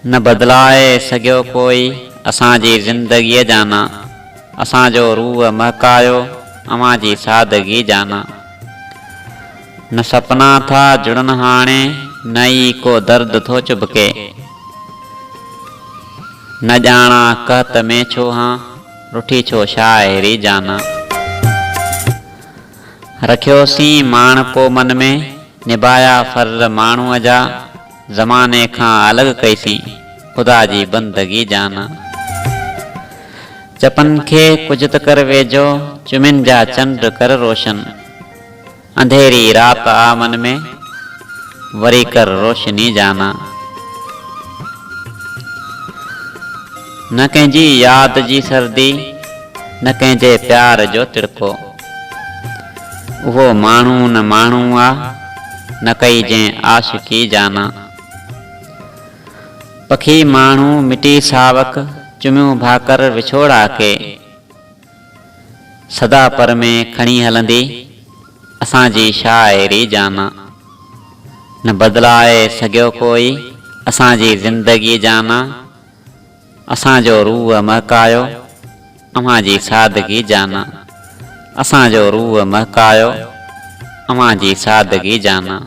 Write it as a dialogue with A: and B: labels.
A: न बदलाए सघियो कोई असांजी ज़िंदगीअ जाना। असांजो रूह महकायो अवां जी सादगी जाना। न सपना था जुड़न हाणे न ई को दर्द थो चुभके। न ॼाणा कहत में छो हाँ रुठी छो शाइरी जाना। रखियोसीं माण पो मन में निभाया फर्ज़ माण्हूअ जा। ज़माने खां अलॻि कईसीं ख़ुदा जी बंदगी जाना। चपन खे कुझु त कर वेझो चुमिन जा चंड कर रोशन। अंधेरी रात आ मन में वरी कर रोशनी जाना। न कंहिंजी याद जी सर्दी न कंहिंजे प्यार जो तिड़को। उहो माण्हू न माण्हू आ न कई जंहिं आशिकी जाना। पखी माण्हू मिटी सावक चुमियूं भाकर विछोड़ा के। सदा पर में खणी हलंदी असांजी शाइरी जाना। न बदलाए सघियो कोई असांजी ज़िंदगी जाना। असांजो रूह महकायो अवां जी सादगी जाना। असांजो रूह महकायो अवां जी सादगी जाना।